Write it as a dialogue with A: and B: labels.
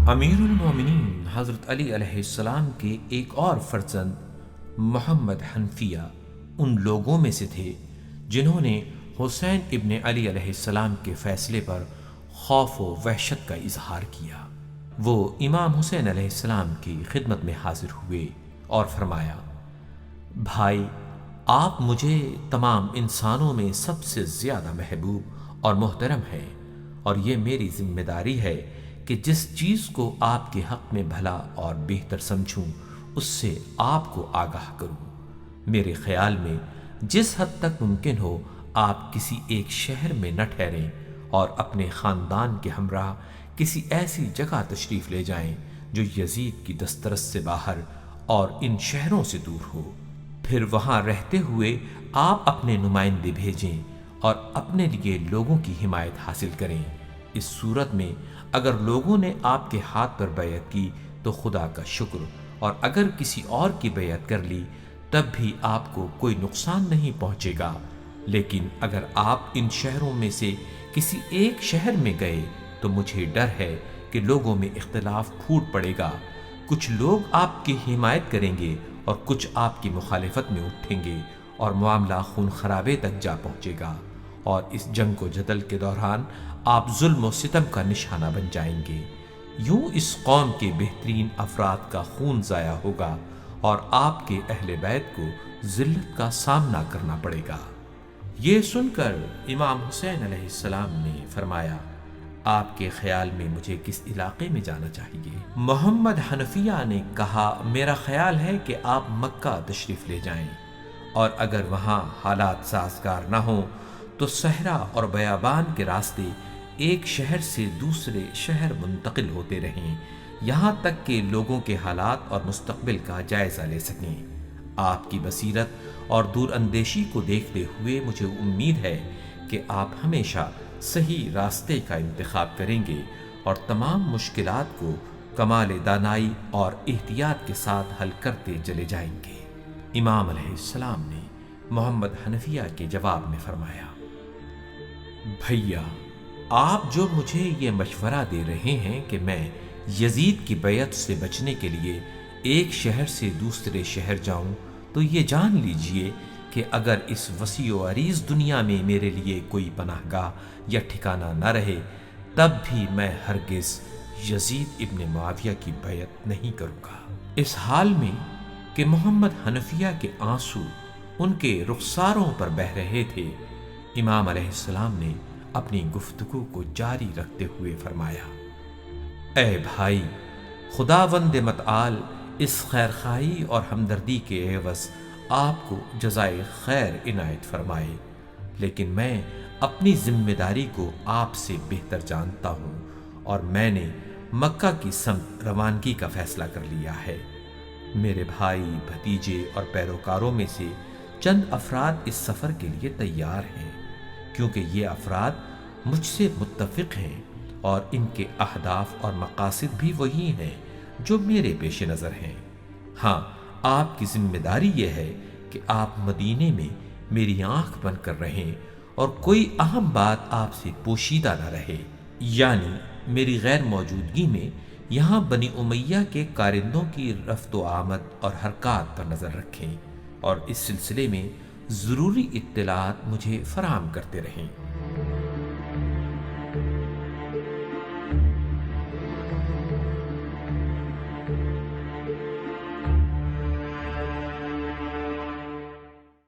A: امیر المومنین حضرت علی علیہ السلام کے ایک اور فرزند محمد حنفیہ ان لوگوں میں سے تھے جنہوں نے حسین ابن علی علیہ السلام کے فیصلے پر خوف و وحشت کا اظہار کیا۔ وہ امام حسین علیہ السلام کی خدمت میں حاضر ہوئے اور فرمایا، بھائی، آپ مجھے تمام انسانوں میں سب سے زیادہ محبوب اور محترم ہیں، اور یہ میری ذمہ داری ہے کہ جس چیز کو آپ کے حق میں بھلا اور بہتر سمجھوں اس سے آپ کو آگاہ کروں۔ میرے خیال میں جس حد تک ممکن ہو آپ کسی ایک شہر میں نہ ٹھہریں اور اپنے خاندان کے ہمراہ کسی ایسی جگہ تشریف لے جائیں جو یزید کی دسترس سے باہر اور ان شہروں سے دور ہو۔ پھر وہاں رہتے ہوئے آپ اپنے نمائندے بھیجیں اور اپنے لیے لوگوں کی حمایت حاصل کریں۔ اس صورت میں اگر لوگوں نے آپ کے ہاتھ پر بیعت کی تو خدا کا شکر، اور اگر کسی اور کی بیعت کر لی تب بھی آپ کو کوئی نقصان نہیں پہنچے گا، لیکن اگر آپ ان شہروں میں سے کسی ایک شہر میں گئے تو مجھے ڈر ہے کہ لوگوں میں اختلاف پھوٹ پڑے گا، کچھ لوگ آپ کی حمایت کریں گے اور کچھ آپ کی مخالفت میں اٹھیں گے اور معاملہ خون خرابے تک جا پہنچے گا، اور اس جنگ و جدل کے دوران آپ ظلم و ستم کا نشانہ بن جائیں گے۔ یوں اس قوم کے بہترین افراد کا خون ضائع ہوگا اور آپ کے اہل بیت کو ذلت کا سامنا کرنا پڑے گا۔ یہ سن کر امام حسین علیہ السلام نے فرمایا، آپ کے خیال میں مجھے کس علاقے میں جانا چاہیے؟ محمد حنفیہ نے کہا، میرا خیال ہے کہ آپ مکہ تشریف لے جائیں، اور اگر وہاں حالات سازگار نہ ہوں تو صحرا اور بیابان کے راستے ایک شہر سے دوسرے شہر منتقل ہوتے رہیں، یہاں تک کہ لوگوں کے حالات اور مستقبل کا جائزہ لے سکیں۔ آپ کی بصیرت اور دور اندیشی کو دیکھتے ہوئے مجھے امید ہے کہ آپ ہمیشہ صحیح راستے کا انتخاب کریں گے اور تمام مشکلات کو کمال دانائی اور احتیاط کے ساتھ حل کرتے چلے جائیں گے۔ امام علیہ السلام نے محمد حنفیہ کے جواب میں فرمایا، بھیا، آپ جو مجھے یہ مشورہ دے رہے ہیں کہ میں یزید کی بیعت سے بچنے کے لیے ایک شہر سے دوسرے شہر جاؤں، تو یہ جان لیجئے کہ اگر اس وسیع و عریض دنیا میں میرے لیے کوئی پناہ گاہ یا ٹھکانہ نہ رہے تب بھی میں ہرگز یزید ابن معاویہ کی بیعت نہیں کروں گا۔ اس حال میں کہ محمد حنفیہ کے آنسو ان کے رخساروں پر بہہ رہے تھے، امام علیہ السلام نے اپنی گفتگو کو جاری رکھتے ہوئے فرمایا، اے بھائی، خداوند متعال اس خیرخواہی اور ہمدردی کے عوض آپ کو جزائے خیر عنایت فرمائے، لیکن میں اپنی ذمہ داری کو آپ سے بہتر جانتا ہوں اور میں نے مکہ کی سمت روانگی کا فیصلہ کر لیا ہے۔ میرے بھائی، بھتیجے اور پیروکاروں میں سے چند افراد اس سفر کے لیے تیار ہیں، کیونکہ یہ افراد مجھ سے متفق ہیں اور ان کے اہداف اور مقاصد بھی وہی ہیں جو میرے پیش نظر ہیں۔ ہاں، آپ کی ذمہ داری یہ ہے کہ آپ مدینے میں میری آنکھ بن کر رہیں اور کوئی اہم بات آپ سے پوشیدہ نہ رہے، یعنی میری غیر موجودگی میں یہاں بنی امیہ کے کارندوں کی رفت و آمد اور حرکات پر نظر رکھیں، اور اس سلسلے میں ضروری اطلاعات مجھے فراہم کرتے رہیں۔